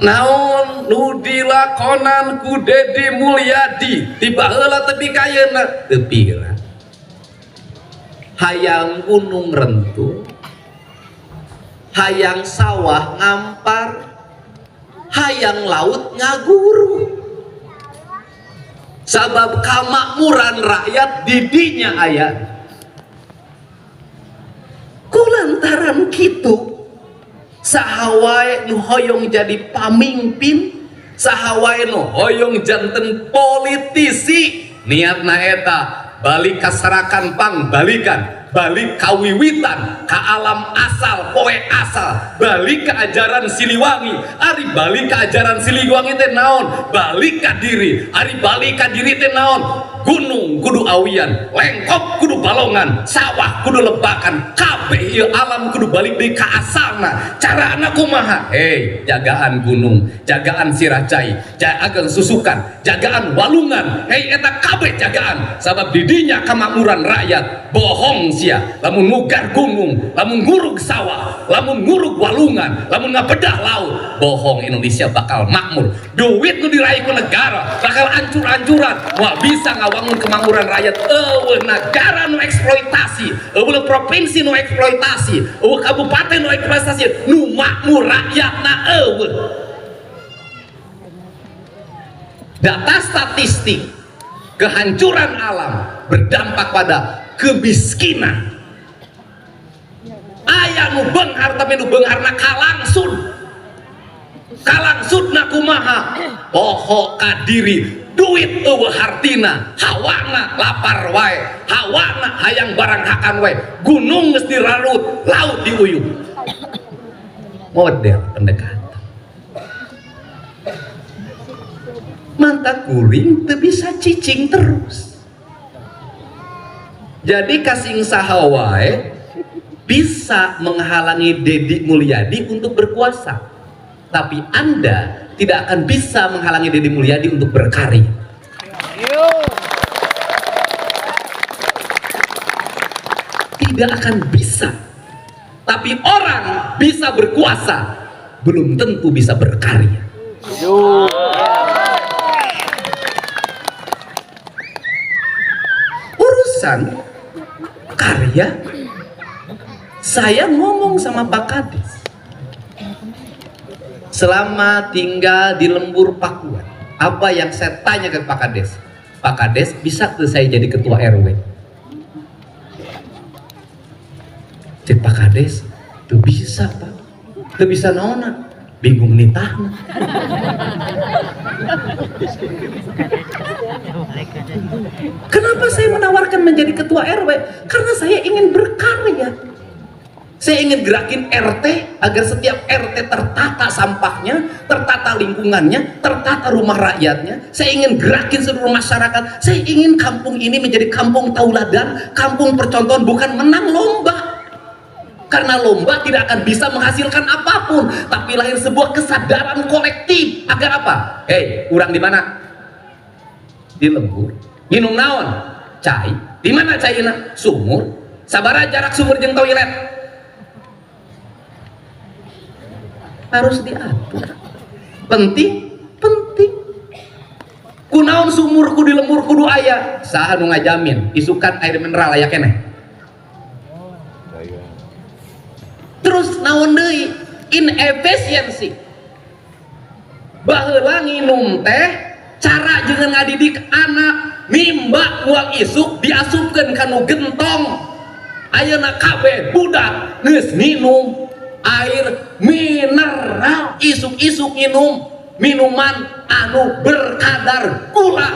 naon nu dilakonan ku Dedi Mulyadi tiba heula tepi kayeuna tepi heula hayang gunung rentu hayang sawah ngampar hayang laut ngaguru sabab kamakmuran rakyat didinya aya kulantaran kitu saha wae nu hoyong jadi pamimpin saha wae nu hoyong janten politisi niatna eta balik kasarakan pang balikan balik kawiwitan ka alam asal poe asal balik ke ajaran Siliwangi ari balik ke ajaran Siliwangi teh naon balik ka diri ari balik ka diri teh naon gunung kudu awian lengkop kudu balongan sawah kudu lebakan kabeh ieu alam kudu balik deui ka asalna carana kumaha jagaan gunung jagaan Siracai jagaan Susukan jagaan Walungan eta kabeh jagaan sabab didinya kamakmuran rakyat bohong sia lamun ngugar gunung lamun ngurug sawah lamun ngurug walungan lamun ngabedah laut bohong Indonesia bakal makmur duit nu diraih ku negara bakal ancur-ancuran moal bisa ngawangun kemakmuran rakyat eueuh negara nu eksploitasi eueuh provinsi nu eksploitasi eueuh kabupaten nu eksploitasi nu makmur rakyatna eueuh data statistik kehancuran alam berdampak pada kemiskinan aya nu beunghar tapi nu beungharna kalangsud kumaha poho ka diri duit eueuh hartina hawana lapar wae hawana hayang barang hakan wae gunung geus dirarut laut diuyuh model pendekatan manta kuring teu bisa cicing terus jadi kasing saha wae bisa menghalangi Dedi Mulyadi untuk berkuasa tapi Anda tidak akan bisa menghalangi Dedi Mulyadi untuk berkarya tidak akan bisa tapi orang bisa berkuasa belum tentu bisa berkarya urusan karya saya ngomong sama Pak Kades selama tinggal di Lembur Pakuan apa yang saya tanya ke Pak Kades Pak Kades bisa tuh saya jadi ketua RW cek Pak Kades tuh bisa Pak tuh bisa naona bingung nitahna kenapa saya menawarkan menjadi ketua RW karena saya ingin berkarya saya ingin gerakin RT agar setiap RT tertata sampahnya, tertata lingkungannya, tertata rumah rakyatnya. Saya ingin gerakin seluruh masyarakat. Saya ingin kampung ini menjadi kampung tauladan, kampung percontohan, bukan menang lomba. Karena lomba tidak akan bisa menghasilkan apapun, tapi lahir sebuah kesadaran kolektif. Agar apa? Urang di mana? Di Lembur. Minum naon? Cai. Di mana caina? Sumur. Sabaraha jarak sumur jeung toilet? Harus diatur penting kunaon sumurku di Lembur kudu aya saha nu ngajamin isukan air mineral aya keneh terus naon deui inefisiensi baheula nginum teh cara jeung ngadidik anak mimba uang isuk diasupkeun ka nu gentong ayeuna kabeh budak geus nginum air mineral isuk-isuk minuman anu berkadar gula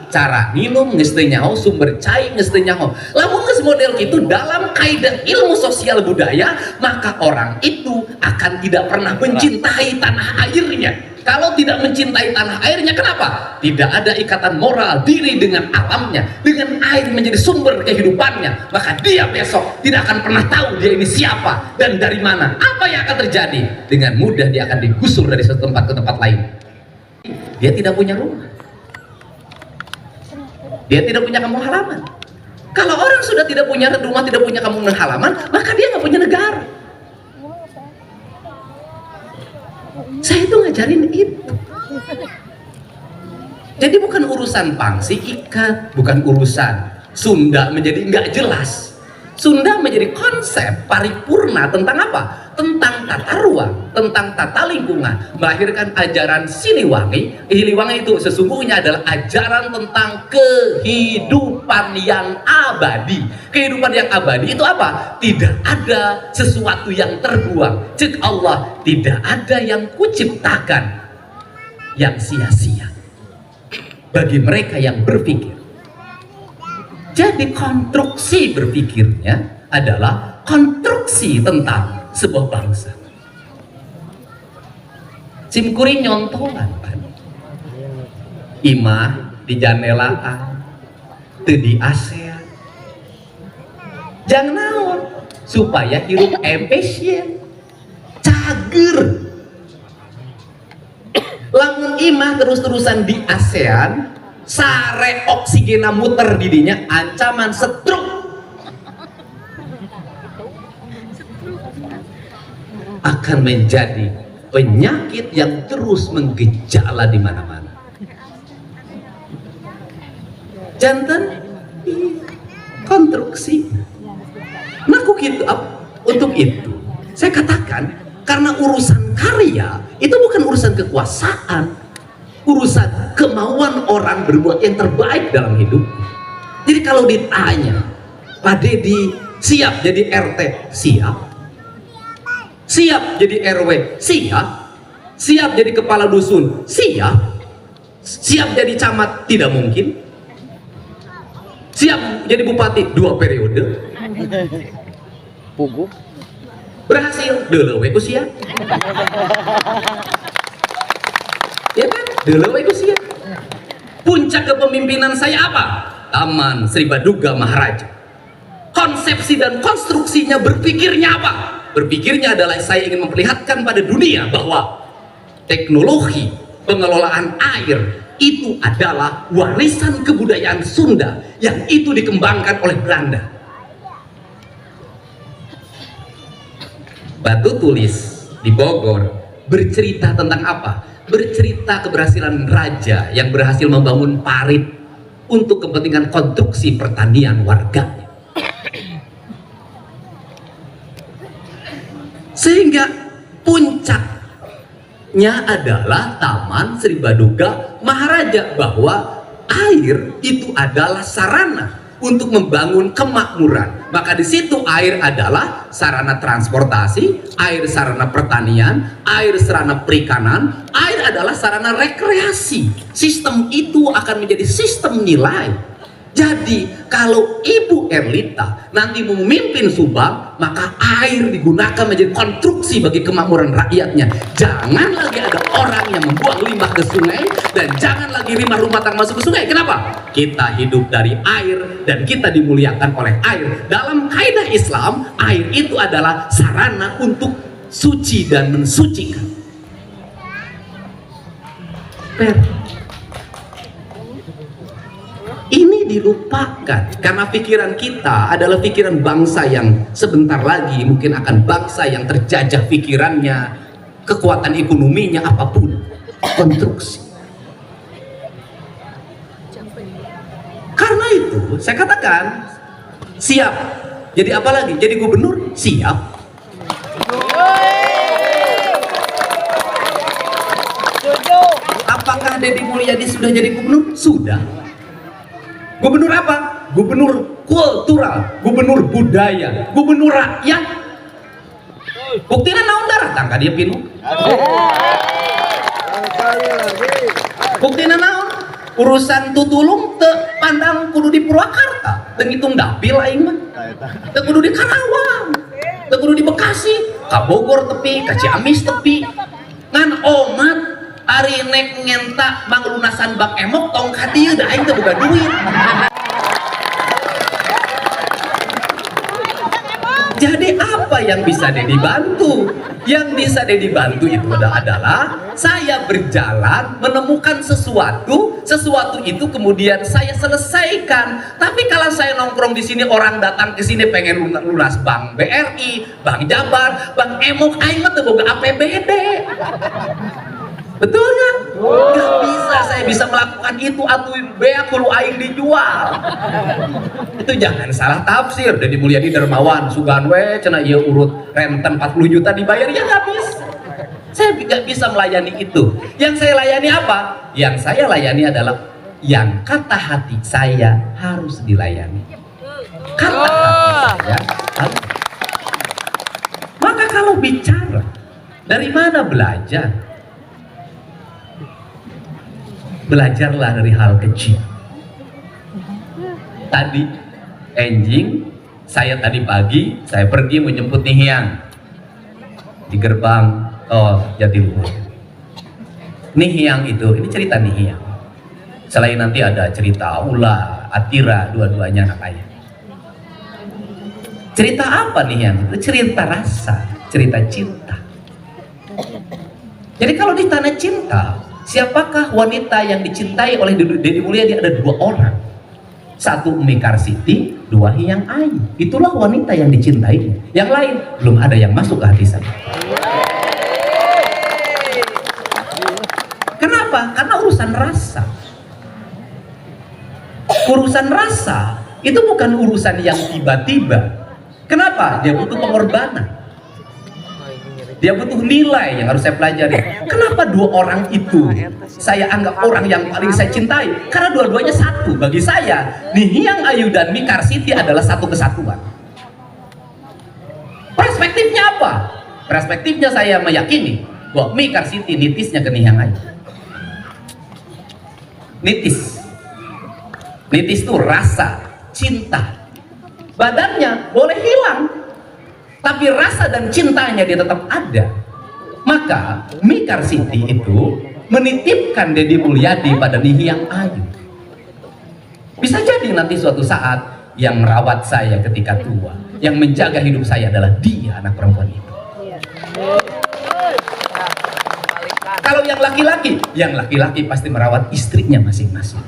cara minum geus teu nyaho sumber cai geus teu nyaho lamun geus model kitu dalam kaidah ilmu sosial budaya maka orang itu akan tidak pernah mencintai tanah airnya kalau tidak mencintai tanah airnya kenapa? Tidak ada ikatan moral diri dengan alamnya dengan air menjadi sumber kehidupannya maka dia besok tidak akan pernah tahu dia ini siapa dan dari mana apa yang akan terjadi dengan mudah dia akan digusur dari satu tempat ke tempat lain dia tidak punya rumah dia tidak punya kampung halaman kalau orang sudah tidak punya rumah tidak punya kampung halaman maka dia nggak punya negara Saya itu ngajarin itu. Jadi bukan urusan pangsi ikat, bukan urusan Sunda menjadi nggak jelas. Sunda menjadi konsep paripurna tentang apa? Tentang tata ruang, tentang tata lingkungan, melahirkan ajaran Siliwangi. Siliwangi itu sesungguhnya adalah ajaran tentang kehidupan yang abadi. Kehidupan yang abadi itu apa? Tidak ada sesuatu yang terbuang. Cek Allah, tidak ada yang kuciptakan yang sia-sia bagi mereka yang berpikir. Jadi konstruksi berpikirnya adalah konstruksi tentang sebuah bangsa. Simkuring nyontolan kan. Imah di janelaan, teu di ASEAN. Jangan naon supaya hirup efisien, cager. Lamun imah terus-terusan di ASEAN, sare oksigena muter didinya, ancaman stroke akan menjadi penyakit yang terus menggejala di mana-mana. Jantan konstruksi. Nah, untuk itu saya katakan, karena urusan karya itu bukan urusan kekuasaan, urusan kemauan orang berbuat yang terbaik dalam hidup. Jadi kalau ditanya, Pak Deddy siap jadi RT? Siap. Siap jadi RW? Siap. Siap jadi kepala dusun? Siap. Siap jadi camat? Tidak mungkin. Siap jadi bupati 2 periode? Pugu Berhasil? Dulu we usia. Ya kan? Dulu we usia. Puncak kepemimpinan saya apa? Taman Sri Baduga Maharaja. Konsepsi dan konstruksinya, berpikirnya apa? Berpikirnya adalah saya ingin memperlihatkan pada dunia bahwa teknologi pengelolaan air itu adalah warisan kebudayaan Sunda yang itu dikembangkan oleh Belanda. Batu tulis di Bogor bercerita tentang apa? Bercerita keberhasilan raja yang berhasil membangun parit untuk kepentingan konstruksi pertanian warganya. Sehingga puncaknya adalah Taman Sri Baduga Maharaja, bahwa air itu adalah sarana untuk membangun kemakmuran. Maka di situ air adalah sarana transportasi, air sarana pertanian, air sarana perikanan, air adalah sarana rekreasi. Sistem itu akan menjadi sistem nilai. Jadi kalau Ibu Erlita nanti memimpin Subang, maka air digunakan menjadi konstruksi bagi kemakmuran rakyatnya. Jangan lagi ada orang yang membuang limbah ke sungai, dan jangan lagi limbah rumah tangga masuk ke sungai. Kenapa? Kita hidup dari air dan kita dimuliakan oleh air. Dalam kaidah Islam, air itu adalah sarana untuk suci dan mensucikan. Ini dilupakan karena pikiran kita adalah pikiran bangsa yang sebentar lagi mungkin akan bangsa yang terjajah pikirannya, kekuatan ekonominya, apapun, konstruksi. Karena itu saya katakan siap. Jadi apa lagi? Jadi gubernur? Siap. Apakah Deddy Mulyadi sudah jadi gubernur? Sudah. Gubernur apa? Gubernur kultural, gubernur budaya, gubernur rakyat. Buktinya naon darah tangka dia pinu. Buktinya naon? Urusan tutulung te pandang kudu di Purwakarta, teu ngitung dapil aing mah. Teu kudu di Karawang, teu kudu di Bekasi, ka Bogor tepi, ka Ciamis tepi. Ngan omat ari nek ngenta manglunasan bak emok tong ka dieu da aing teh boga duit. Jadi apa yang bisa Dedi bantu? Yang bisa Dedi bantu itu adalah saya berjalan menemukan sesuatu itu kemudian saya selesaikan. Tapi kalau saya nongkrong di sini, orang datang ke sini pengen lunas Bank BRI, Bank Jabar, Bank Emok, aing mah teu boga APBD. Betul kan? Gak bisa saya bisa melakukan itu atuh bea kudu aing dijual. Itu jangan salah tafsir. Dedi Mulyadi dermawan sugan we cenah ieu urut renten 40 juta dibayar, ya gak bisa. Saya gak bisa melayani itu. Yang saya layani apa? Yang saya layani adalah yang kata hati saya harus dilayani. Kata hati saya harus. Maka kalau bicara dari mana belajar? Belajarlah dari hal kecil. Tadi enjing, saya tadi pagi saya pergi menjemput Nihiang di gerbang Jatiluhur. Nihiang itu, ini cerita Nihiang. Selain nanti ada cerita Ula, Atira, dua-duanya anak ayah. Cerita apa Nihiang? Itu cerita rasa, cerita cinta. Jadi kalau di tanah cinta, siapakah wanita yang dicintai oleh Dedi Mulyadi? Ada dua orang. Satu Umi Karsiti, dua Hyang Ayu. Itulah wanita yang dicintai. Yang lain belum ada yang masuk ke hati saya. Kenapa? Karena urusan rasa. Urusan rasa itu bukan urusan yang tiba-tiba. Kenapa? Dia butuh pengorbanan. Dia butuh nilai yang harus saya pelajari. Kenapa dua orang itu saya anggap orang yang paling saya cintai? Karena dua-duanya satu. Bagi saya, Nihiang Ayu dan Mi Karsiti adalah satu kesatuan. Perspektifnya apa? Perspektifnya saya meyakini bahwa Mi Karsiti nitisnya ke Nihiang Ayu. Nitis. Nitis itu rasa, cinta. Badannya boleh hilang, tapi rasa dan cintanya dia tetap ada. Maka Mi Karsiti itu menitipkan Dedi Mulyadi pada Nihiang Ayu. Bisa jadi nanti suatu saat yang merawat saya ketika tua, yang menjaga hidup saya adalah dia, anak perempuan itu. Kalau yang laki-laki pasti merawat istrinya masing-masing.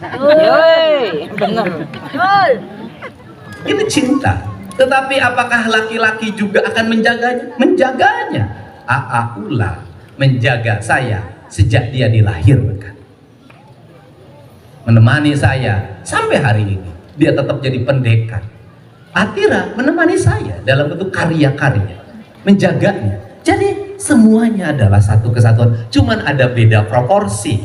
Ini cinta. Tetapi apakah laki-laki juga akan menjaganya? Menjaganya. Aa Ula menjaga saya sejak dia dilahirkan. Menemani saya sampai hari ini. Dia tetap jadi pendekar. Atira menemani saya dalam bentuk karya-karya. Menjaganya. Jadi semuanya adalah satu kesatuan. Cuman ada beda proporsi.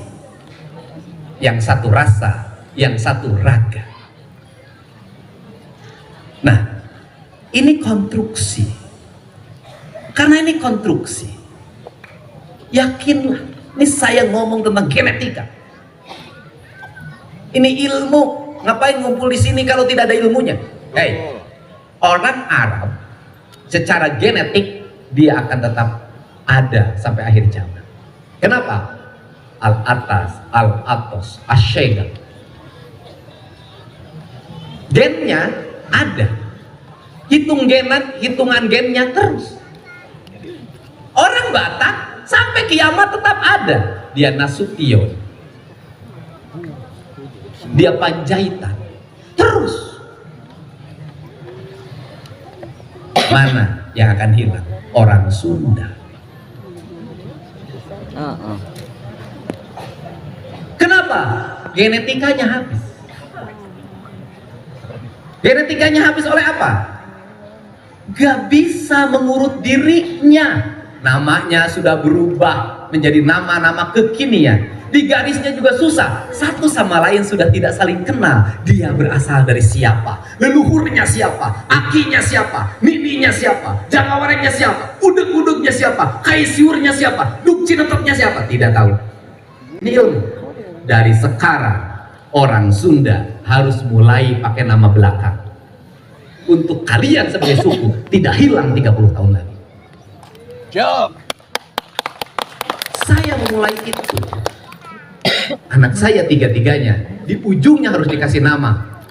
Yang satu rasa, yang satu raga. Nah, ini konstruksi. Karena ini konstruksi. Yakinlah, ini saya ngomong tentang genetika. Ini ilmu. Ngapain ngumpul di sini kalau tidak ada ilmunya? Hei, orang Arab secara genetik dia akan tetap ada sampai akhir zaman. Kenapa? Al-Atas, Al-Atos, Asyega. Gennya ada. Hitungan gennya terus. Orang Batak sampai kiamat tetap ada. Dia Nasution, dia Panjaitan, terus. Mana yang akan hilang? Orang Sunda. Kenapa? Genetikanya habis. Genetikanya habis oleh apa? Gak bisa mengurut dirinya. Namanya sudah berubah menjadi nama-nama kekinian. Di garisnya juga susah. Satu sama lain sudah tidak saling kenal. Dia berasal dari siapa? Leluhurnya siapa? Akinya siapa? Nininya siapa? Jangkawarengnya siapa? Udeg-udegnya siapa? Kaisiurnya siapa? Duk Cinetepnya siapa? Tidak tahu. Ini ilmu. Dari sekarang orang Sunda harus mulai pakai nama belakang. Untuk kalian sebagai suku tidak hilang 30 tahun lagi. Saya memulai itu. Anak saya tiga-tiganya di ujungnya harus dikasih nama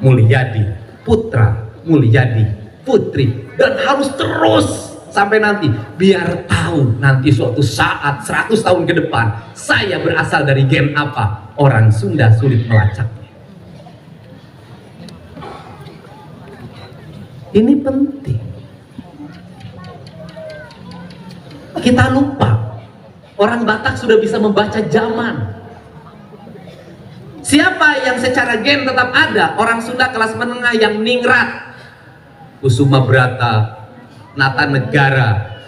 Mulyadi, Putra Mulyadi, putri, dan harus terus sampai nanti, biar tahu nanti suatu saat 100 tahun ke depan saya berasal dari gen apa, orang Sunda sulit melacaknya. Ini penting. Kita lupa orang Batak sudah bisa membaca zaman. Siapa yang secara gen tetap ada? Orang Sunda kelas menengah yang ningrat, Kusuma Brata, Nata Negara,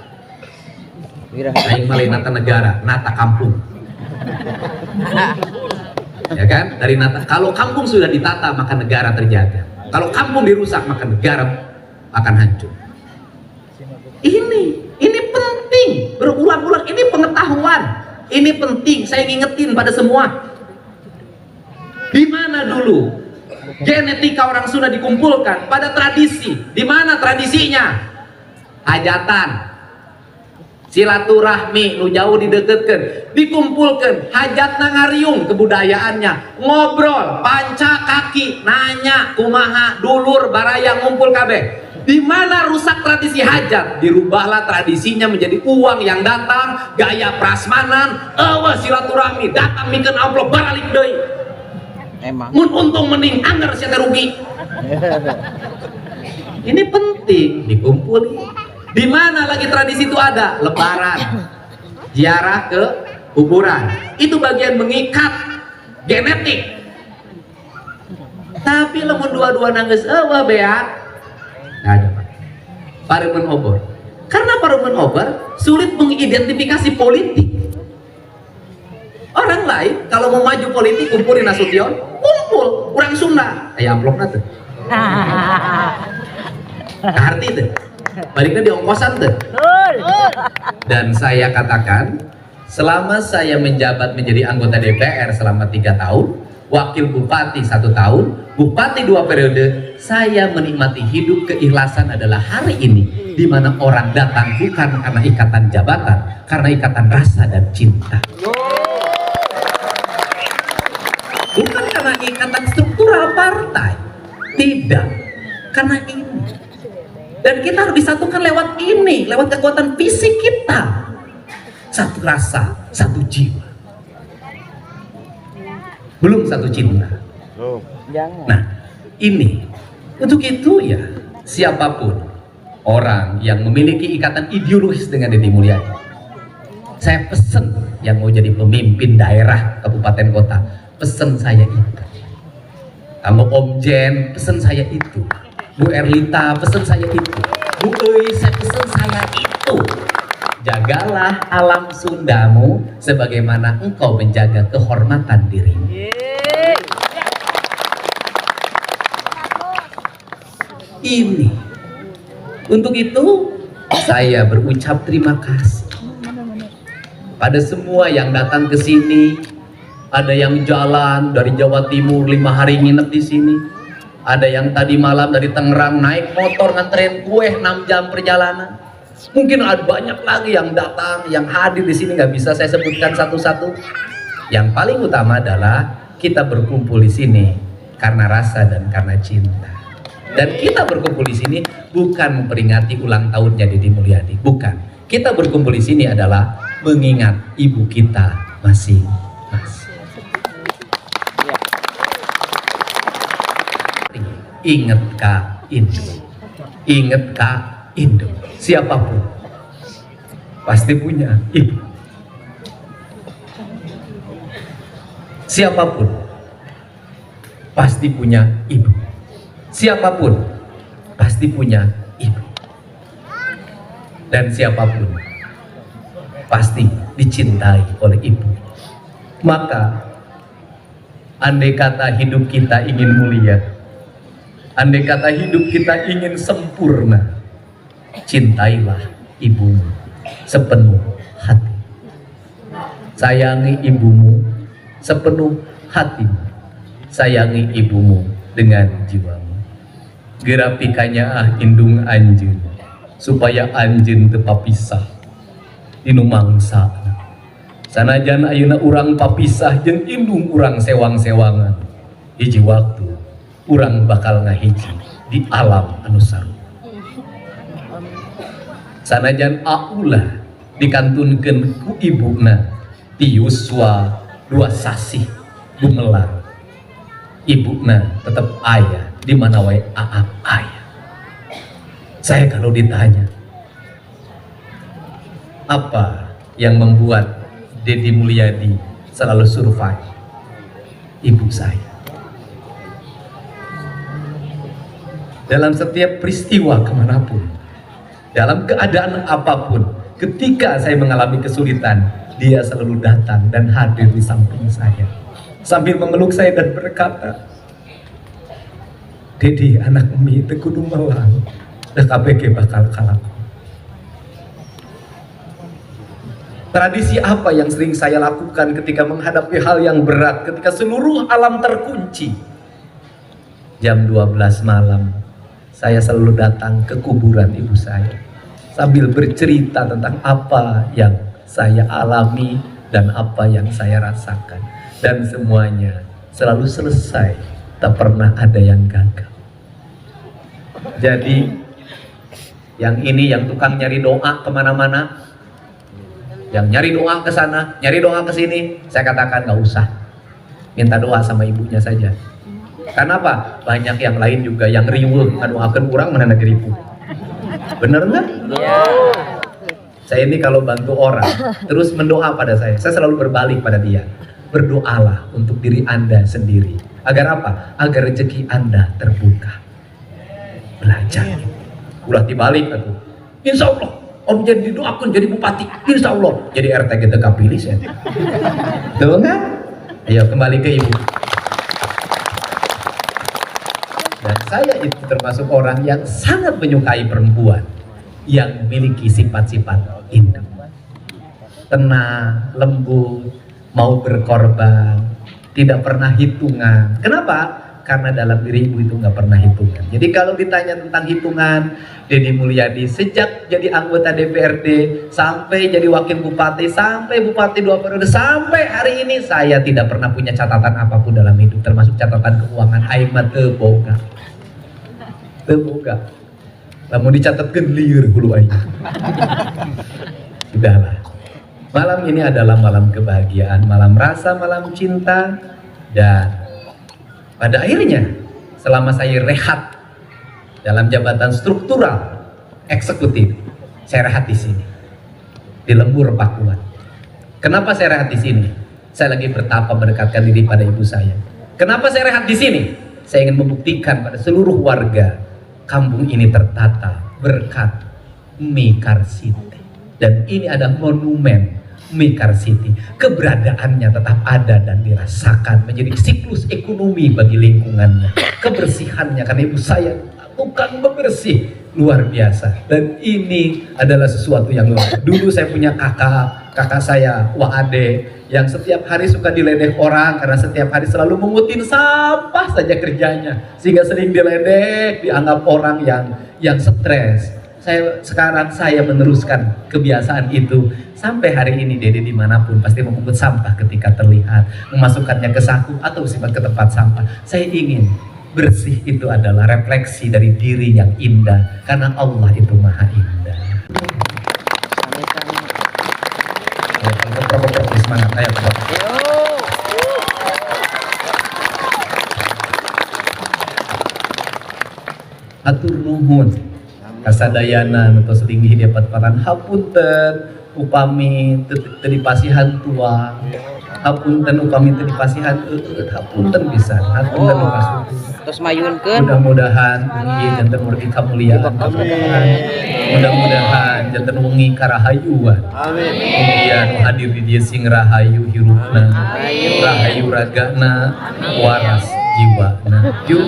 Aing Malay Nata Negara, Nata Kampung. Ya kan? Dari Nata. Kalau kampung sudah ditata maka negara terjaga. Kalau kampung dirusak maka negara akan hancur. Ini penting, berulang-ulang, ini pengetahuan, ini penting. Saya ngingetin pada semua. Di mana dulu genetika orang Sunda dikumpulkan? Pada tradisi. Di mana tradisinya? Hajatan, silaturahmi, nu jauh dideketkan, dikumpulkan, hajat ngariung kebudayaannya, ngobrol, panca kaki, nanya, kumaha, dulur, baraya, ngumpul kabeh. Di mana rusak tradisi hajat? Dirubahlah tradisinya menjadi uang yang datang, gaya prasmanan, silaturahmi, datang mikeun amplop baralik deui. Emang. Mun untung mending anger sia rugi. Ini penting dikumpuli. Di mana lagi tradisi itu ada? Lebaran, ziarah ke kuburan. Itu bagian mengikat genetik. Tapi lamun dua-dua nangis eueuh beak, nggak ada Pak. Paremen obor. Karena paremen obor sulit mengidentifikasi politik. Orang lain kalau mau maju politik kumpulin Nasution, kumpul orang Sunda, aya amplopna teh. Arti teh. Baliknya di ongkosan tuh. Dan saya katakan, selama saya menjabat menjadi anggota DPR selama 3 tahun, wakil bupati 1 tahun, bupati 2 periode, saya menikmati hidup. Keikhlasan adalah hari ini, di mana orang datang bukan karena ikatan jabatan, karena ikatan rasa dan cinta. Bukan karena ikatan struktural partai, tidak, karena ini. Dan kita harus disatukan lewat ini, lewat kekuatan fisik kita. Satu rasa, satu jiwa. Belum satu cinta. Nah, ini. Untuk itu ya, siapapun orang yang memiliki ikatan ideologis dengan Deddy Mulyadi, saya pesen yang mau jadi pemimpin daerah, kabupaten, kota, pesen saya itu. Kamu Om Jen, pesen saya itu. Bu Erlita, pesen saya itu. Bu Eis, pesen saya itu. Jagalah alam Sundamu sebagaimana engkau menjaga kehormatan dirimu. Ini. Untuk itu saya berucap terima kasih pada semua yang datang ke sini. Ada yang jalan dari Jawa Timur 5 hari nginep di sini. Ada yang tadi malam dari Tangerang naik motor nganterin kue 6 jam perjalanan. Mungkin ada banyak lagi yang datang, yang hadir di sini, nggak bisa saya sebutkan satu-satu. Yang paling utama adalah kita berkumpul di sini karena rasa dan karena cinta. Dan kita berkumpul di sini bukan memperingati ulang tahunnya Deddy Mulyadi, bukan. Kita berkumpul di sini adalah mengingat ibu kita masing-masing. Ingat Kak Indo, ingat Kak Indo. Siapapun pasti punya ibu. Siapapun pasti punya ibu. Siapapun pasti punya ibu. Dan siapapun pasti dicintai oleh ibu. Maka andai kata hidup kita ingin mulia, andai kata hidup kita ingin sempurna, cintailah ibumu sepenuh hati. Sayangi ibumu sepenuh hatimu. Sayangi ibumu dengan jiwamu. Gerapikanya indung anjeun supaya anjeun teu papisah dinu mangsa. Sanajan ayeuna urang papisah jeung indung urang sewang-sewangan, hiji waktu urang bakal ngahiji di alam anu saru. sanajan aulah dikantunkeun ku ibuna ti yuswa 2 sasih gumelar, ibuna tetap ayah di mana wae aap ayah. Saya kalau ditanya apa yang membuat Deddy Mulyadi selalu survive, ibu saya. Dalam setiap peristiwa kemanapun, dalam keadaan apapun, ketika saya mengalami kesulitan, dia selalu datang dan hadir di samping saya sambil memeluk saya dan berkata, Dedi anak emi teu kudu melang, da KPG bakal kalah. Tradisi apa yang sering saya lakukan ketika menghadapi hal yang berat, ketika seluruh alam terkunci? Jam 12 malam saya selalu datang ke kuburan ibu saya sambil bercerita tentang apa yang saya alami dan apa yang saya rasakan, dan semuanya selalu selesai, tak pernah ada yang gagal. Jadi yang ini yang tukang nyari doa kemana-mana, yang nyari doa ke sana, nyari doa ke sini, saya katakan nggak usah, minta doa sama ibunya saja. Karena apa? Banyak yang lain juga yang riweuh ngadoakeun urang mana ngeripu. Bener nggak? Iya. Saya ini kalau bantu orang terus mendoa pada saya selalu berbalik pada dia. Berdoalah untuk diri Anda sendiri. Agar apa? Agar rezeki Anda terbuka. Belajar. Ulah dibalik aku. Insya Allah om jadi didoakan jadi bupati, insya Allah jadi RT kita kapilih saya. Betul nggak? Ayo kembali ke ibu. Dan saya itu termasuk orang yang sangat menyukai perempuan yang memiliki sifat-sifat indah, tenang, lembut, mau berkorban, tidak pernah hitungan. Kenapa? Karena dalam diri ibu itu nggak pernah hitungan. Jadi kalau ditanya tentang hitungan, Deddy Mulyadi sejak jadi anggota DPRD sampai jadi wakil bupati, sampai bupati 2 periode, sampai hari ini saya tidak pernah punya catatan apapun dalam hidup, termasuk catatan keuangan. Aima teu boga, mau dicatatkan liur hulu aja. Sudahlah. Malam ini adalah malam kebahagiaan, malam rasa, malam cinta, dan pada akhirnya selama saya rehat dalam jabatan struktural eksekutif, saya rehat di sini di Lembur Pakuan. Kenapa saya rehat di sini? Saya lagi bertapa mendekatkan diri pada ibu saya. Kenapa saya rehat di sini? Saya ingin membuktikan pada seluruh warga kampung ini tertata berkat Mekarsiti, dan ini ada monumen Mekarsiti. Keberadaannya tetap ada dan dirasakan menjadi siklus ekonomi bagi lingkungannya. Kebersihannya, karena ibu saya tukang bebersih luar biasa, dan ini adalah sesuatu yang luar. Dulu saya punya kakak saya Waade yang setiap hari suka diledek orang karena setiap hari selalu mengutin sampah saja kerjanya, sehingga sering diledek, dianggap orang yang stres. Sekarang saya meneruskan kebiasaan itu sampai hari ini. Dede dimanapun pasti memungut sampah ketika terlihat, memasukkannya ke saku atau simpan ke tempat sampah. Saya ingin bersih itu adalah refleksi dari diri yang indah, karena Allah itu maha indah. Semangat, ayo atur nuhun kasadayana atau setinggi dapat paran hapunten upami teu pasihan tua, hapunten upami teu pasihan hapunten pisan, hapunten ukasuh terus mayunkeun. Mudah-mudahan ieu janten mugi kamuliaan, mudah-mudahan janten wengi karahayuan. Amin. Kemudian hadir di dieu sing rahayu hirupna, rahayu ragana, waras jiwana. Yuk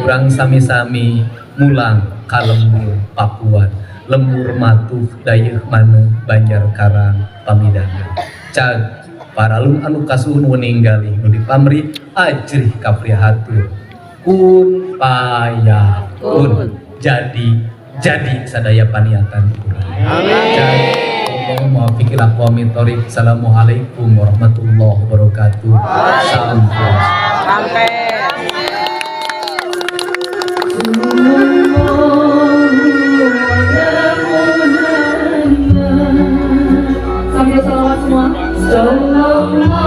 urang sami-sami mulang ka Lembur Pakuan, lembur matuh dayeuh maneh Banjar Karang Pamidana. Cag paralung anu kasuhun weninggali nu dipamri ajrih kaprihatur kun payakun, jadi sadaya paniatan urang. Amin. Assalamualaikum warahmatullahi wabarakatuh. Salam Sampai Allahu Sallallahu